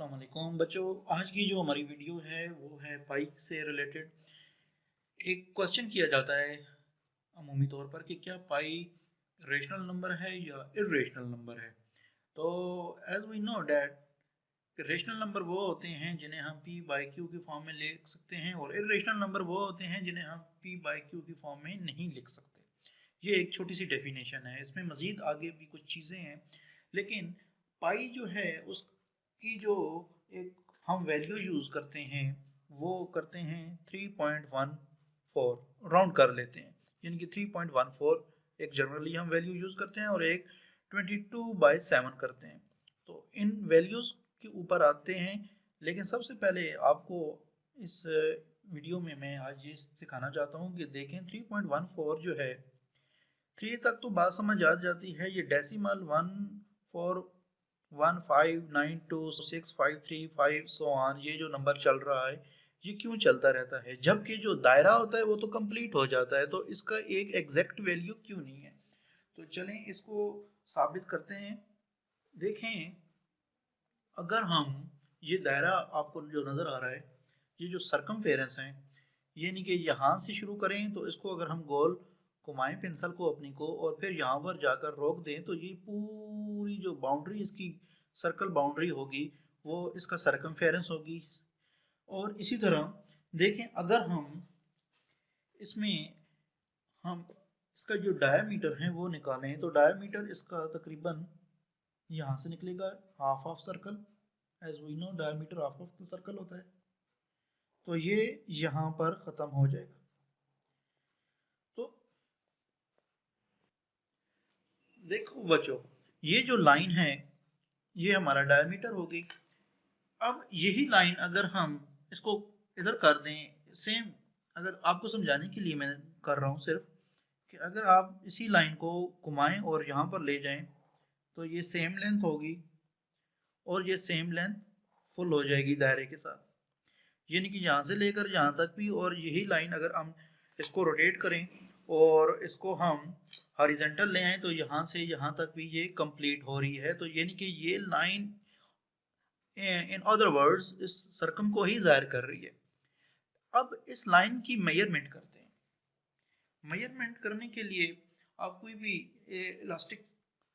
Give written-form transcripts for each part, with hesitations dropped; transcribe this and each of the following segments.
अस्सलाम वालेकुम बच्चों। आज की जो हमारी वीडियो है वो है पाई से रिलेटेड। एक क्वेश्चन किया जाता है अमूमी तौर पर कि क्या पाई रेशनल नंबर है या इर्रेशनल नंबर है। तो as we know that rational number वो होते हैं जिन्हें हम p बाई क्यू की फॉर्म में लिख सकते हैं और इर्रेशनल नंबर वो होते हैं जिन्हें हम p बाई क्यू की फॉर्म में नहीं लिख सकते। ये एक छोटी सी डेफिनेशन है, इसमें मज़ीद आगे भी कुछ चीज़ें हैं, लेकिन पाई जो है उसकी जो एक हम वैल्यू यूज़ करते हैं वो करते हैं 3.14, राउंड कर लेते हैं, यानी कि 3.14 एक जनरली हम वैल्यू यूज़ करते हैं और एक 22/7 करते हैं। तो इन वैल्यूज़ के ऊपर आते हैं, लेकिन सबसे पहले आपको इस वीडियो में मैं आज ये सिखाना चाहता हूँ कि देखें 3.14 जो है, 3 तक तो बात समझ आ जाती है। ये डेसिमल 141592653 सो ऑन, ये जो नंबर चल रहा है ये क्यों चलता रहता है, जबकि जो दायरा होता है वो तो कंप्लीट हो जाता है, तो इसका एक एग्जैक्ट वैल्यू क्यों नहीं है। तो चलें इसको साबित करते हैं। देखें, अगर हम ये दायरा आपको जो नज़र आ रहा है, ये जो सरकमफेरेंस है, यानी कि यहाँ से शुरू करें तो इसको अगर हम गोल घुमाएं पेंसिल को अपनी को और फिर यहाँ पर जाकर रोक दें तो ये पूरी जो बाउंड्री इसकी सर्कल बाउंड्री होगी वो इसका सरकमफेरेंस होगी। और इसी तरह देखें, अगर हम इसमें हम इसका जो डायामीटर है वो निकालें तो डायामीटर इसका तकरीबन यहाँ से निकलेगा half of circle. As we know diameter half of the circle होता है, तो ये यहाँ पर ख़त्म हो जाएगा। तो देखो बच्चों, ये जो लाइन है ये हमारा डायमीटर हो गई। अब यही लाइन अगर हम इसको इधर कर दें, सेम, अगर आपको समझाने के लिए मैं कर रहा हूँ सिर्फ कि अगर आप इसी लाइन को घुमाएं और यहाँ पर ले जाएं तो ये सेम लेंथ होगी और ये सेम लेंथ फुल हो जाएगी दायरे के साथ, यानी कि यहाँ से लेकर यहाँ तक भी। और यही लाइन अगर हम इसको रोटेट करें और इसको हम हॉरिजेंटल ले आए तो यहाँ से यहाँ तक भी ये कंप्लीट हो रही है। तो यानी कि ये लाइन इन अदर वर्ड्स इस सर्कम को ही जाहिर कर रही है। अब इस लाइन की मेजरमेंट करते हैं। मेजरमेंट करने के लिए आप कोई भी इलास्टिक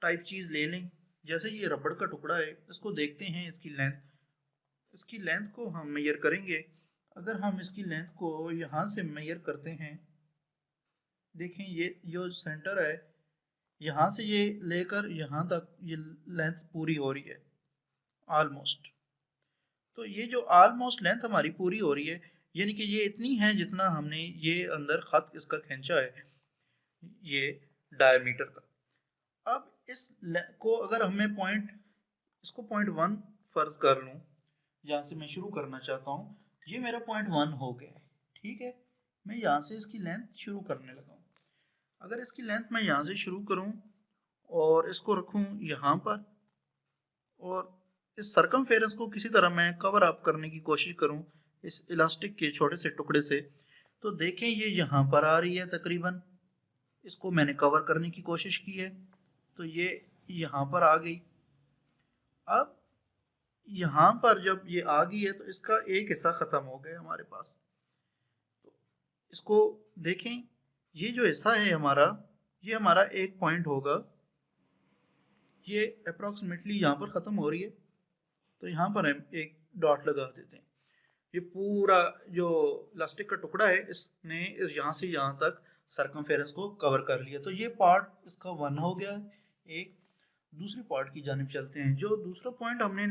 टाइप चीज़ ले लें, जैसे ये रबड़ का टुकड़ा है, इसको देखते हैं इसकी लेंथ को हम मेजर करेंगे। अगर हम इसकी लेंथ को यहाँ से मेजर करते हैं, देखें ये जो सेंटर है यहाँ से ये लेकर यहाँ तक ये लेंथ पूरी हो रही है ऑलमोस्ट। तो ये जो ऑलमोस्ट लेंथ हमारी पूरी हो रही है, यानी कि ये इतनी है जितना हमने ये अंदर खत इसका खींचा है ये डायमीटर का। अब इस को अगर हमें इसको 0.1 फर्ज कर लूँ, यहाँ से मैं शुरू करना चाहता हूँ, ये मेरा 0.1 हो गया है, ठीक है। मैं यहाँ से इसकी लेंथ शुरू करने लगा हूँ। अगर इसकी लेंथ मैं यहाँ से शुरू करूँ और इसको रखूँ यहाँ पर और इस सरकमफेरेंस को किसी तरह मैं कवर अप करने की कोशिश करूँ इस इलास्टिक के छोटे से टुकड़े से, तो देखें ये यहाँ पर आ रही है तकरीबन, इसको मैंने कवर करने की कोशिश की है तो ये यहाँ पर आ गई। अब यहाँ पर जब ये आ गई है तो इसका एक हिस्सा ख़त्म हो गया हमारे पास। तो इसको देखें, ये जो हिस्सा है हमारा, ये हमारा एक पॉइंट होगा, ये अप्रॉक्सीमेटली यहाँ पर ख़त्म हो रही है, तो यहाँ पर हम एक डॉट लगा देते हैं। ये पूरा जो इलास्टिक का टुकड़ा है इसने यहाँ से यहाँ तक सरकमफेरेंस को कवर कर लिया, तो ये पार्ट इसका 1 हो गया। एक दूसरी पार्ट की जानिब चलते हैं। जो दूसरा पॉइंट हमने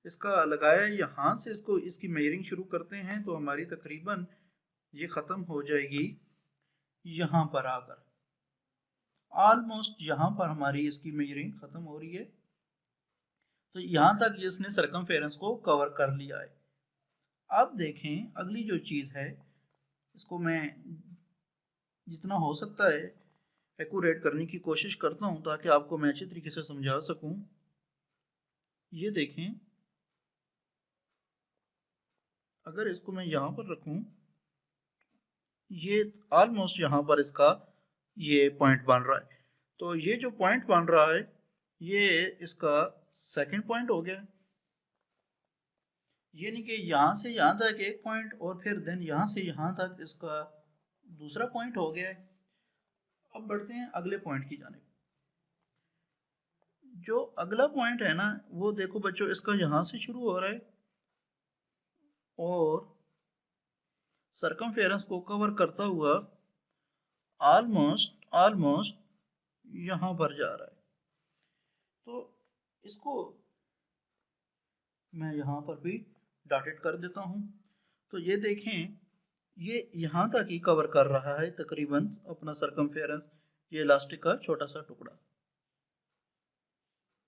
इसका लगाया है, यहाँ से इसको इसकी मेजरिंग शुरू करते हैं तो हमारी तकरीबन ये ख़त्म हो जाएगी यहाँ पर आकर, ऑलमोस्ट यहाँ पर हमारी इसकी मेजरिंग ख़त्म हो रही है। तो यहाँ तक इसने सरकमफेरेंस को कवर कर लिया है। अब देखें अगली जो चीज़ है, इसको मैं जितना हो सकता है एक्यूरेट करने की कोशिश करता हूँ ताकि आपको मैं अच्छे तरीके से समझा सकूँ। ये देखें, अगर इसको मैं यहाँ पर रखूँ, ये ऑलमोस्ट यहाँ पर इसका ये पॉइंट बन रहा है। तो ये जो पॉइंट बन रहा है ये इसका सेकंड पॉइंट हो गया। यानी कि यहाँ से यहाँ तक एक पॉइंट और फिर देन यहाँ से यहाँ तक इसका दूसरा पॉइंट हो गया है। अब बढ़ते हैं अगले पॉइंट की जानिब। जो अगला पॉइंट है ना वो देखो बच्चों, इसका यहाँ से शुरू हो रहा है और सरकमफेरेंस को कवर करता हुआ ऑलमोस्ट यहाँ पर जा रहा है। तो इसको मैं यहाँ पर भी डॉटेड कर देता हूँ। तो ये देखें, ये यहाँ तक ही कवर कर रहा है तकरीबन अपना सरकमफेरेंस, ये इलास्टिक का छोटा सा टुकड़ा।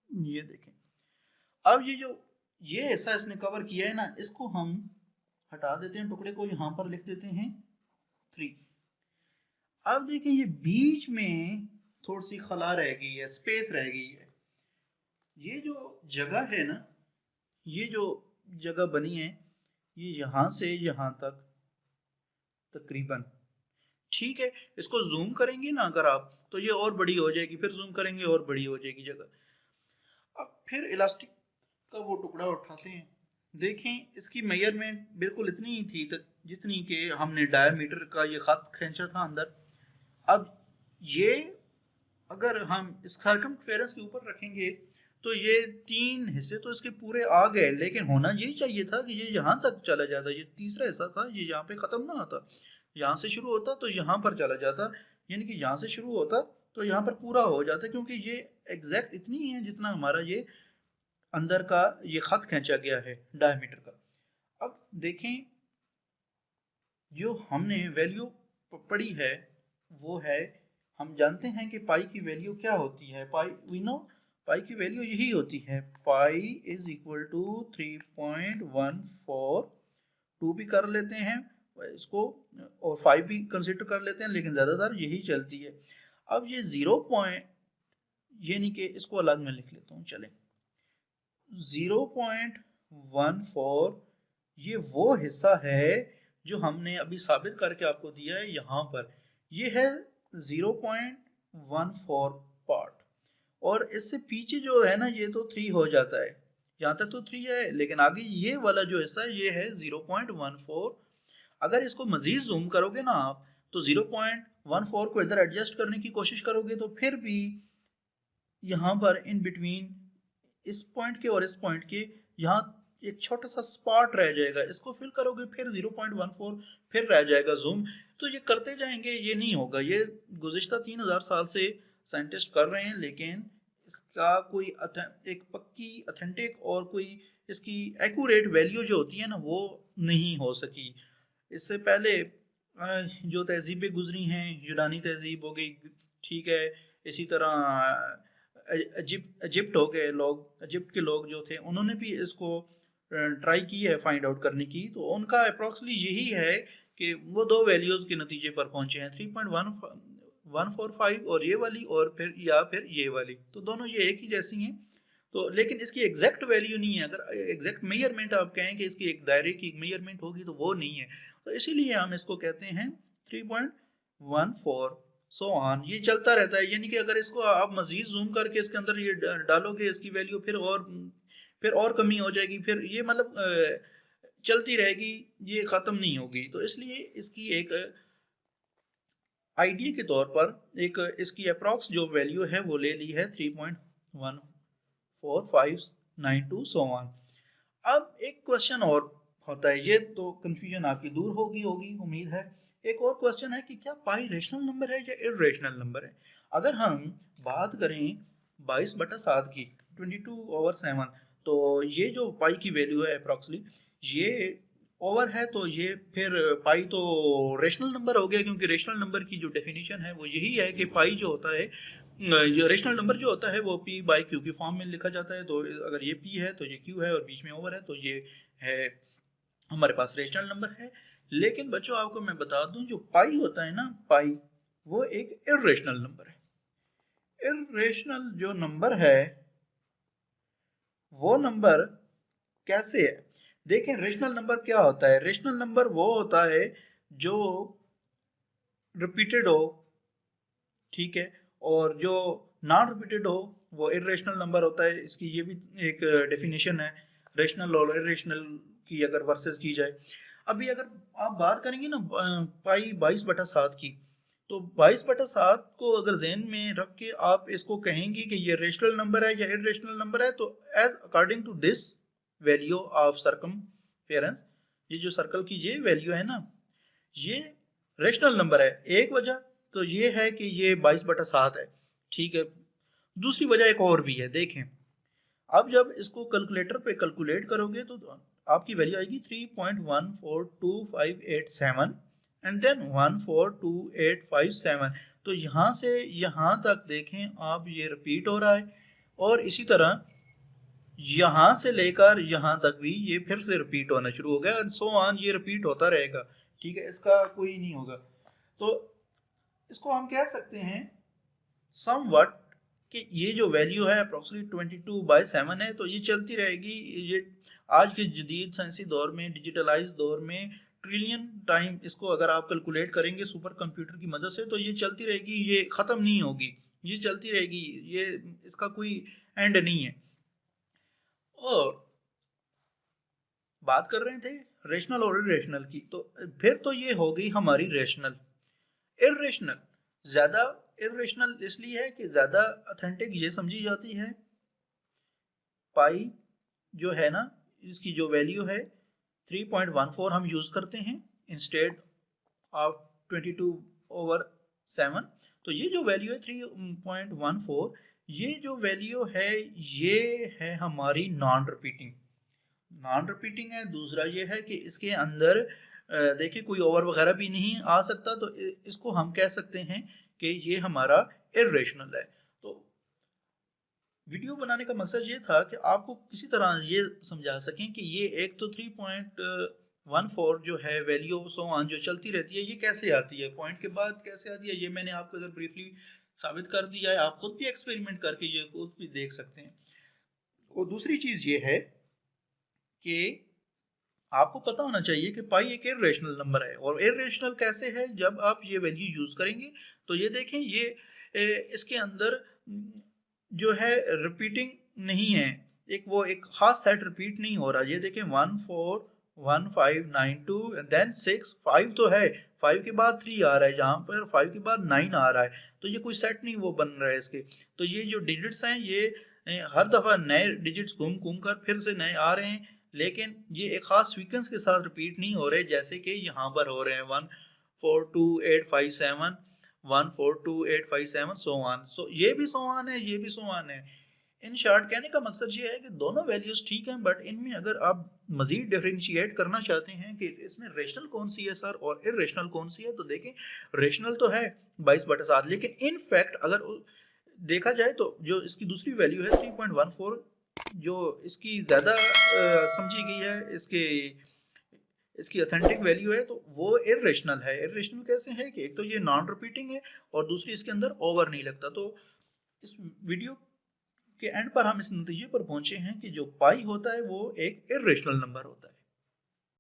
ये देखें, अब ये हिस्सा इसने कवर किया है ना, इसको हम हटा देते हैं, टुकड़े को यहाँ पर लिख देते हैं 3। अब देखें ये बीच में थोड़ी सी खला रह गई है, स्पेस रह गई है। ये जो जगह है ना, ये जो जगह बनी है, ये यहाँ से यहाँ तक तकरीबन, ठीक है। इसको जूम करेंगे ना अगर आप, तो ये और बड़ी हो जाएगी, फिर जूम करेंगे और बड़ी हो जाएगी जगह। अब फिर इलास्टिक का वो टुकड़ा उठाते हैं, देखें इसकी मेजरमेंट बिल्कुल इतनी ही थी जितनी कि हमने डायमीटर का ये खत खींचा था अंदर। अब ये अगर हम इस सरकमफेरेंस के ऊपर रखेंगे तो ये 3 हिस्से तो इसके पूरे आ गए, लेकिन होना यही चाहिए था कि ये यहाँ तक चला जाता। ये तीसरा हिस्सा था, ये यहाँ पे ख़त्म ना होता, यहाँ से शुरू होता तो यहाँ पर चला जाता, यानी कि यहाँ से शुरू होता तो यहाँ पर पूरा हो जाता, क्योंकि ये एग्जैक्ट इतनी ही है जितना हमारा ये अंदर का ये खत खींचा गया है डायमीटर का। अब देखें जो हमने वैल्यू पढ़ी है वो है, हम जानते हैं कि पाई की वैल्यू क्या होती है। पाई वी नो, पाई की वैल्यू यही होती है, पाई इज इक्वल टू 3.14। 2 भी कर लेते हैं इसको और 5 भी कंसिडर कर लेते हैं, लेकिन ज़्यादातर यही चलती है। अब ये 0 पॉइंट, यानी कि इसको अलग में लिख लेता हूँ, चले 0.14 ये वो हिस्सा है जो हमने अभी साबित करके आपको दिया है यहाँ पर। ये है 0.14 पार्ट, और इससे पीछे जो है ना ये तो 3 हो जाता है, यहाँ तक तो 3 है, लेकिन आगे ये वाला जो हिस्सा है ये है 0.14। अगर इसको मजीद जूम करोगे ना आप, तो 0.14 को इधर एडजस्ट करने की कोशिश करोगे तो फिर भी यहाँ पर इन बिटवीन इस पॉइंट के और इस पॉइंट के यहाँ एक छोटा सा स्पॉट रह जाएगा, इसको फिल करोगे फिर 0.14 फिर रह जाएगा जूम। तो ये करते जाएंगे, ये नहीं होगा। ये गुज़िश्ता 3000 साल से साइंटिस्ट कर रहे हैं, लेकिन इसका कोई एक पक्की अथेंटिक और कोई इसकी एक्यूरेट वैल्यू जो होती है ना वो नहीं हो सकी। इससे पहले जो तहजीबें गुजरी हैं, यूनानी तहजीब हो गई, ठीक है, इसी तरह इजिप्ट हो गए लोग, इजिप्ट के लोग जो थे उन्होंने भी इसको ट्राई की है फाइंड आउट करने की। तो उनका अप्रॉक्सली यही है कि वो 2 वैल्यूज़ के नतीजे पर पहुंचे हैं, 3.145 और ये वाली, और फिर ये वाली, तो दोनों ये एक ही जैसी हैं। तो लेकिन इसकी एग्जैक्ट वैल्यू नहीं है। अगर एग्जैक्ट मेजरमेंट आप कहें कि इसकी एक दायरे की मेजरमेंट होगी तो वो नहीं है, तो इसीलिए हम इसको कहते हैं 3.14 सो ऑन। ये चलता रहता है, यानी कि अगर इसको आप मजीद जूम करके इसके अंदर ये डालोगे इसकी वैल्यू फिर और कमी हो जाएगी, फिर ये मतलब चलती रहेगी, ये ख़त्म नहीं होगी। तो इसलिए इसकी एक आइडिया के तौर पर एक इसकी अप्रॉक्स जो वैल्यू है वो ले ली है 3.14592 सो ऑन। अब एक क्वेश्चन और होता है, ये तो कंफ्यूजन आपकी दूर होगी उम्मीद है। एक और क्वेश्चन है कि क्या पाई रेशनल नंबर है या इर्रेशनल नंबर है। अगर हम बात करें 22/7 की 22/7, तो ये जो पाई की वैल्यू है अप्रॉक्सली ये ओवर है, तो ये फिर पाई तो रेशनल नंबर हो गया, क्योंकि रेशनल नंबर की जो डेफिनेशन है वो यही है कि पाई जो होता है, जो रेशनल नंबर जो होता है वो पी बाई क्यू की फॉर्म में लिखा जाता है। तो अगर ये पी है तो ये क्यू है और बीच में ओवर है, तो ये है हमारे पास रेशनल नंबर है। लेकिन बच्चों आपको मैं बता दूं, जो पाई होता है ना, पाई वो एक इर्रेशनल नंबर है। इर्रेशनल जो नंबर है वो नंबर कैसे है, देखें रेशनल नंबर क्या होता है। रेशनल नंबर वो होता है जो रिपीटेड हो, ठीक है, और जो नॉन रिपीटेड हो वो इर्रेशनल नंबर होता है। इसकी ये भी एक डेफिनेशन है रेशनल और इर्रेशनल की अगर वर्सेस की जाए। अभी अगर आप बात करेंगे ना पाई 22/7 की, तो 22/7 को अगर जहन में रख के आप इसको कहेंगे कि ये रेशनल नंबर है या इरेशनल नंबर है, तो as according to this value of circumference, ये जो सर्कल की ये वैल्यू है ना, ये रेशनल नंबर है। एक वजह तो ये है कि ये 22/7 है, ठीक है। दूसरी वजह एक और भी है, देखें अब जब इसको कैलकुलेटर पे कैलकुलेट करोगे तो आपकी वैल्यू आएगी 3.142587 एंड देन 142857। तो यहाँ से यहाँ तक देखें आप, ये रिपीट हो रहा है, और इसी तरह यहाँ से लेकर यहाँ तक भी ये फिर से रिपीट होना शुरू हो गया, एंड सो ऑन, ये रिपीट होता रहेगा, ठीक है, इसका कोई नहीं होगा। तो इसको हम कह सकते हैं समवट कि ये जो वैल्यू है अप्रोक्सीमेटली 22/7 है, तो ये चलती रहेगी। ये आज के जदीद साइंसी दौर में, डिजिटलाइज दौर में, ट्रिलियन टाइम इसको अगर आप कैलकुलेट करेंगे सुपर कंप्यूटर की मदद से, तो ये चलती रहेगी, ये ख़त्म नहीं होगी, ये चलती रहेगी, ये इसका कोई एंड नहीं है। और बात कर रहे थे रेशनल और इरेशनल की, तो फिर तो ये हो गई हमारी रेशनल। इरेशनल ज़्यादा, इरेशनल इसलिए है कि ज़्यादा ऑथेंटिक ये समझी जाती है। पाई जो है ना, इसकी जो वैल्यू है 3.14 हम यूज़ करते हैं इंस्टेड ऑफ 22/7। तो ये जो वैल्यू है 3.14, ये जो वैल्यू है ये है हमारी नॉन रिपीटिंग। नॉन रिपीटिंग है। दूसरा ये है कि इसके अंदर देखिए कोई ओवर वगैरह भी नहीं आ सकता, तो इसको हम कह सकते हैं कि ये हमारा इरेशनल है। तो वीडियो बनाने का मकसद ये था कि आपको किसी तरह ये समझा सकें कि ये एक तो 3.14 जो है वैल्यू सो ऑन जो चलती रहती है, ये कैसे आती है, पॉइंट के बाद कैसे आती है, ये मैंने आपको इधर ब्रीफली साबित कर दिया है। आप खुद भी एक्सपेरिमेंट करके ये खुद भी देख सकते हैं। और दूसरी चीज़ ये है कि आपको पता होना चाहिए कि पाई एक इरेशनल नंबर है। और इरेशनल कैसे है, जब आप ये वैल्यू यूज़ करेंगे तो ये देखें, ये इसके अंदर जो है रिपीटिंग नहीं है, एक खास सेट रिपीट नहीं हो रहा। ये देखें 1 4 1 5 9 2 देन 6 5 तो है, 5 के बाद 3 आ रहा है, जहाँ पर 5 के बाद 9 आ रहा है, तो ये कोई सेट नहीं वो बन रहा है इसके। तो ये जो डिजिट्स हैं ये हर दफ़ा नए डिजिट्स घूम घूम कर फिर से नए आ रहे हैं, लेकिन ये एक खास सीक्वेंस के साथ रिपीट नहीं हो रहे जैसे कि यहाँ पर हो रहे हैं 1 4 2 8 5 7 1 4 2 8 5 7 सो ऑन। सो ये भी सो ऑन है, ये भी सो ऑन है। इन शॉर्ट कहने का मकसद ये है कि दोनों वैल्यूज ठीक हैं, बट इनमें अगर आप मजीद डिफरेंशिएट करना चाहते हैं कि इसमें रेशनल कौन सी है सर और इरेशनल कौन सी है, तो देखें रेशनल तो है 22/7, लेकिन इन फैक्ट अगर देखा जाए तो जो इसकी दूसरी वैल्यू है 3.14 जो इसकी ज़्यादा समझी गई है, इसकी ऑथेंटिक वैल्यू है, तो वो इरेशनल है। इरेशनल कैसे है कि एक तो ये नॉन रिपीटिंग है और दूसरी इसके अंदर ओवर नहीं लगता। तो इस वीडियो के एंड पर हम इस नतीजे पर पहुंचे हैं कि जो पाई होता है वो एक इरेशनल नंबर होता है।